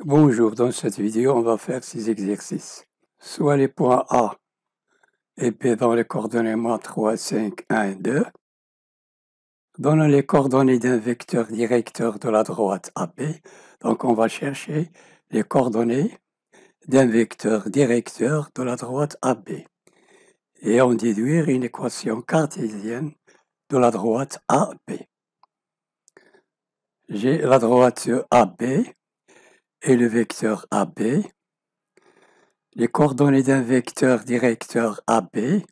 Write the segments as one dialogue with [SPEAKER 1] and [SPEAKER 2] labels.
[SPEAKER 1] Bonjour, dans cette vidéo, on va faire 6 exercices. Soit les points A et B dans les coordonnées moins 3, 5, 1, 2. Donne les coordonnées d'un vecteur directeur de la droite AB. Donc, on va chercher les coordonnées d'un vecteur directeur de la droite AB. Et en déduire une équation cartésienne de la droite AB. J'ai la droite AB et le vecteur AB. Les coordonnées d'un vecteur directeur AB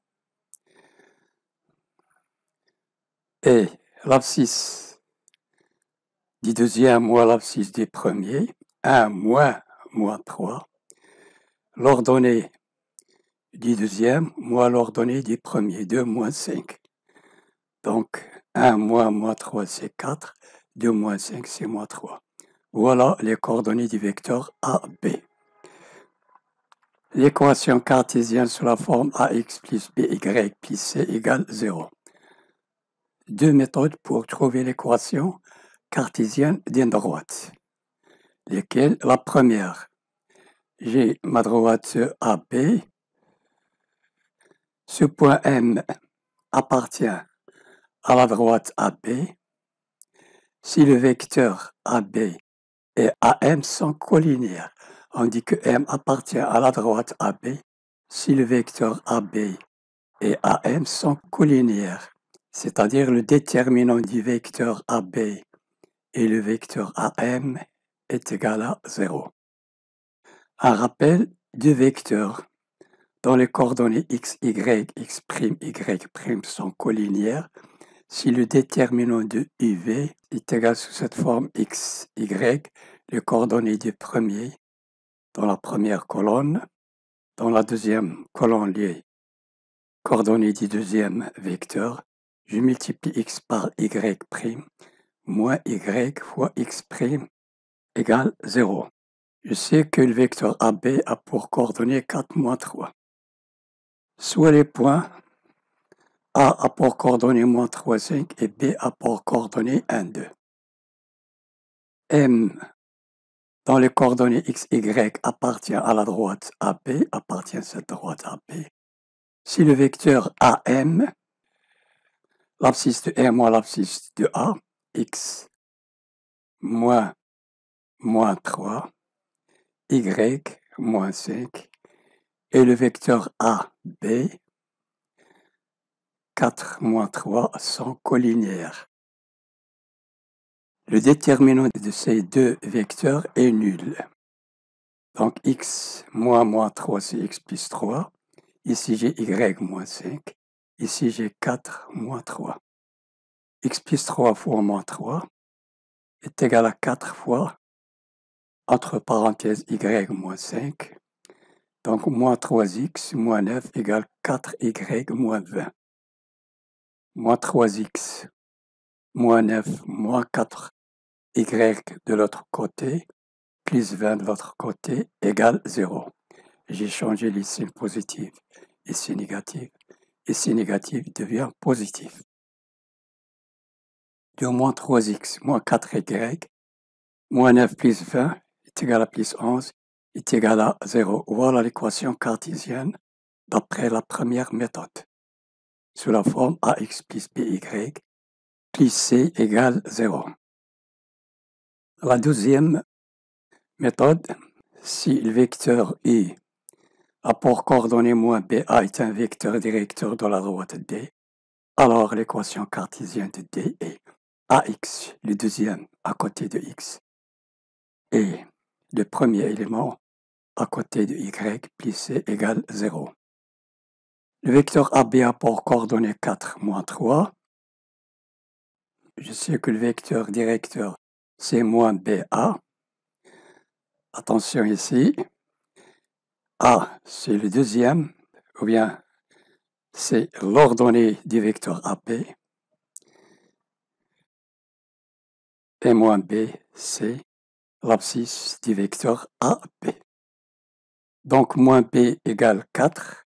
[SPEAKER 1] et l'abscisse du deuxième moins l'abscisse du premier, 1 moins 3, l'ordonnée du deuxième moins l'ordonnée du premier, 2 moins 5. Donc 1 moins 3 c'est 4, 2 moins 5 c'est moins 3. Voilà les coordonnées du vecteur AB. L'équation cartésienne sous la forme AX plus BY plus C égale 0. Deux méthodes pour trouver l'équation cartésienne d'une droite. Lesquelles? La première, j'ai ma droite AB. Ce point M appartient à la droite AB. Si le vecteur AB et AM sont collinéaires, on dit que M appartient à la droite AB. Si le vecteur AB et AM sont collinéaires, c'est-à-dire le déterminant du vecteur AB et le vecteur AM est égal à 0. Un rappel, deux vecteurs dont les coordonnées x, y, x', y' sont collinéaires, si le déterminant de UV est égal sous cette forme x, y, les coordonnées du premier dans la première colonne, dans la deuxième colonne les coordonnées du deuxième vecteur, je multiplie x par y', moins y fois x' égale 0. Je sais que le vecteur AB a pour coordonnées 4, moins 3. Soit les points A a pour coordonnées moins 3, 5 et B a pour coordonnées 1, 2. M dans les coordonnées x, y appartient à la droite AB, appartient à cette droite AB. Si le vecteur AM, l'abscisse de M moins l'abscisse de A, x moins 3, y moins 5, et le vecteur AB, 4 moins 3 sont collinéaires. Le déterminant de ces deux vecteurs est nul. Donc x moins 3 c'est x plus 3. Ici j'ai y moins 5. Ici j'ai 4 moins 3. X plus 3 fois moins 3 est égal à 4 fois, entre parenthèses, y moins 5. Donc moins 3x moins 9 égale 4y moins 20. Moins 3x moins 9 moins 4y de l'autre côté, plus 20 de l'autre côté, égale 0. J'ai changé les signes positifs. Ici négatif. Ici négatif devient positif. 2 moins 3x moins 4y moins 9 plus 20 est égal à plus 11 est égal à 0. Voilà l'équation cartésienne d'après la première méthode. Sous la forme AX plus BY plus C égale 0. La deuxième méthode, si le vecteur I a pour coordonnée moins BA est un vecteur directeur de la droite D, alors l'équation cartésienne de D est AX, le deuxième à côté de X, et le premier élément à côté de Y plus C égale 0. Le vecteur AB a pour coordonnée 4 moins 3. Je sais que le vecteur directeur c'est moins BA. Attention ici, A c'est le deuxième, ou bien c'est l'ordonnée du vecteur AB, et moins B c'est l'abscisse du vecteur AB. Donc moins B égale 4,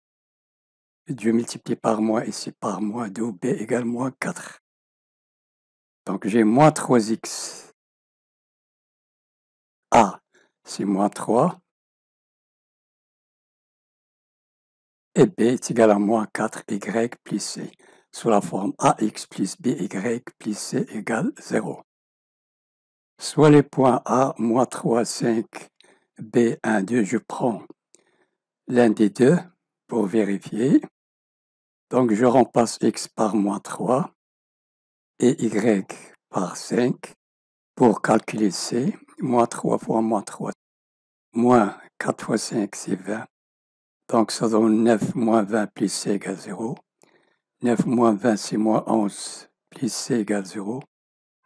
[SPEAKER 1] Dieu multiplié par moins ici par moins 2, B égale moins 4. Donc j'ai moins 3x A c'est moins 3. Et B est égal à moins 4y plus C, sous la forme AX plus BY plus C égale 0. Soit les points A, moins 3, 5, B, 1, 2, je prends l'un des deux pour vérifier. Donc, je remplace X par moins 3 et Y par 5 pour calculer C. Moins 3 fois moins 3, moins 4 fois 5, c'est 20. Donc, ça donne 9 moins 20 plus C égale 0. 9 moins 20, c'est moins 11 plus C égale 0.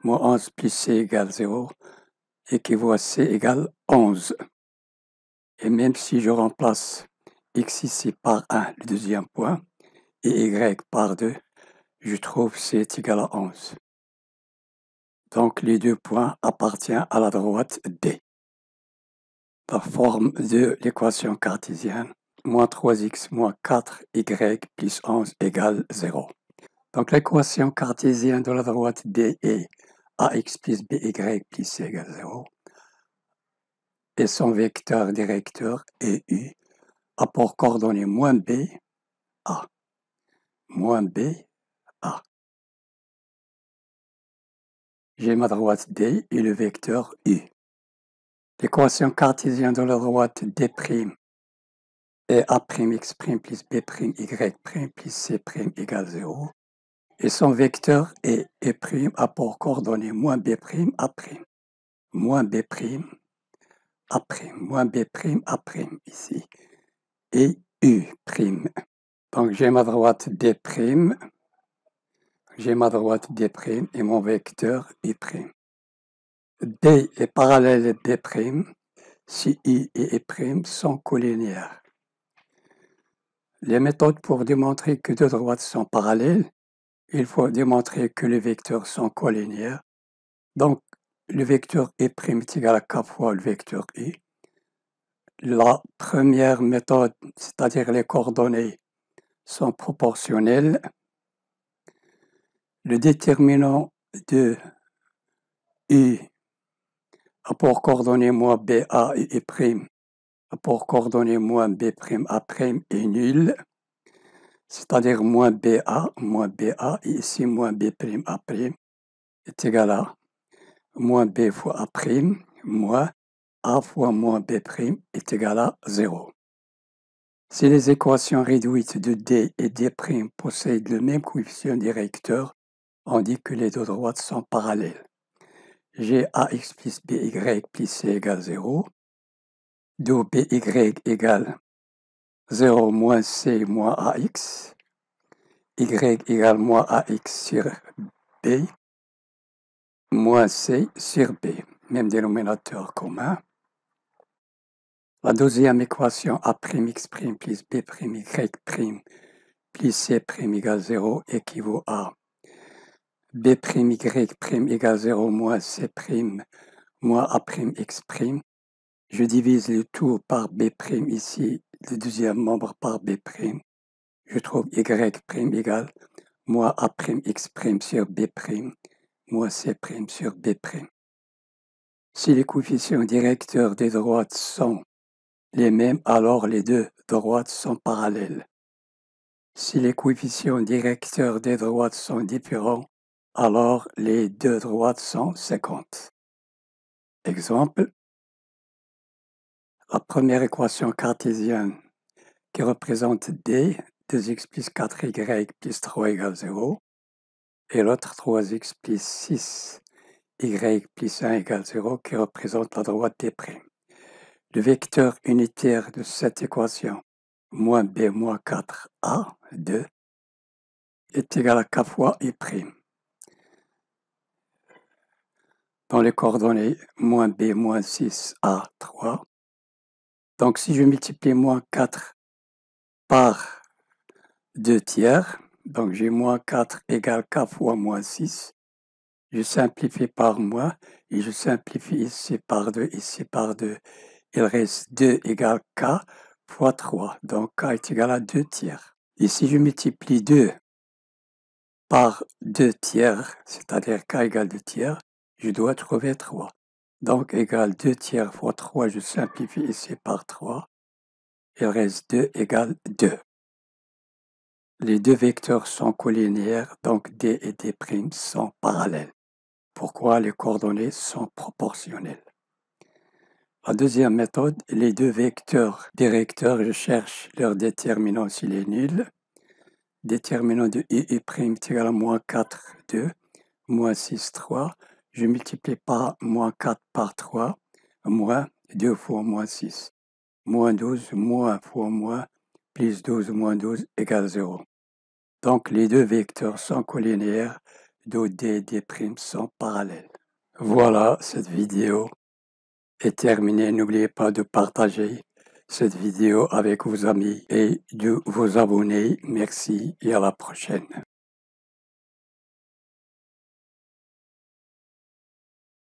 [SPEAKER 1] Moins 11 plus C égale 0 équivaut à C égale 11. Et même si je remplace X ici par 1, le deuxième point, et Y par 2, je trouve C est égal à 11. Donc, les deux points appartiennent à la droite D. La forme de l'équation cartésienne, moins 3x moins 4y plus 11 égale 0. Donc, l'équation cartésienne de la droite D est ax plus by plus c égale 0. Et son vecteur directeur est u, apport coordonnées moins b, a. Moins b, a. J'ai ma droite D et le vecteur u. L'équation cartésienne de la droite D' est A'x' plus B'y' plus C' égale 0. Et son vecteur est E' apport coordonnées moins B', A'. Moins B', A'. Moins B', A' ici. Et U'. Donc j'ai ma droite D'. J'ai ma droite D' et mon vecteur U'. D est parallèle à B'. Si I et E' sont collinéaires. Les méthodes pour démontrer que deux droites sont parallèles, il faut démontrer que les vecteurs sont collinéaires. Donc, le vecteur E' est égal à K fois le vecteur I. La première méthode, c'est-à-dire les coordonnées, sont proportionnelles. Le déterminant de I, apport coordonnées moins BA et E', apport coordonnées moins B', A' est nul. C'est-à-dire moins BA, et ici moins B', A' est égal à moins B fois A', moins A fois moins B' est égal à 0. Si les équations réduites de D et D' possèdent le même coefficient directeur, on dit que les deux droites sont parallèles. J'ai AX plus BY plus C égale 0, d'où BY égale 0 moins C moins AX, Y égale moins AX sur B, moins C sur B, même dénominateur commun. La deuxième équation A'X' plus B'Y' plus C' égale 0 équivaut à B'Y' égale 0 moins C' moins A'X'. Je divise le tout par B' ici, le deuxième membre par B'. Je trouve Y' égale moins A'X' sur B', moins C' sur B'. Si les coefficients directeurs des droites sont les mêmes, alors les deux droites sont parallèles. Si les coefficients directeurs des droites sont différents, alors les deux droites sont séquentes. Exemple, la première équation cartésienne qui représente D, 2x plus 4y plus 3 égale 0, et l'autre 3x plus 6y plus 1 égale 0 qui représente la droite D'. Le vecteur unitaire de cette équation, moins B moins 4A, 2, est égal à K fois I'. Dans les coordonnées moins B moins 6A, 3. Donc si je multiplie moins 4 par 2 tiers, donc j'ai moins 4 égale K fois moins 6, je simplifie par moins et je simplifie ici par 2, ici par 2. Il reste 2 égale K fois 3, donc K est égal à 2 tiers. Et si je multiplie 2 par 2 tiers, c'est-à-dire K égale 2 tiers, je dois trouver 3. Donc, égale 2 tiers fois 3, je simplifie ici par 3. Il reste 2 égale 2. Les deux vecteurs sont collinéaires, donc D et D' sont parallèles. Pourquoi les coordonnées sont proportionnelles? La deuxième méthode, les deux vecteurs directeurs, je cherche leur déterminant s'il est nul. Déterminant de I est égal à moins 4, 2, moins 6, 3. Je multiplie par moins 4 par 3, moins 2 fois moins 6. Moins 12, moins fois moins, plus 12 moins 12 égale 0. Donc les deux vecteurs sont collinéaires, d'où D et D' sont parallèles. Voilà, cette vidéo est terminée. N'oubliez pas de partager cette vidéo avec vos amis et de vous abonner. Merci et à la prochaine.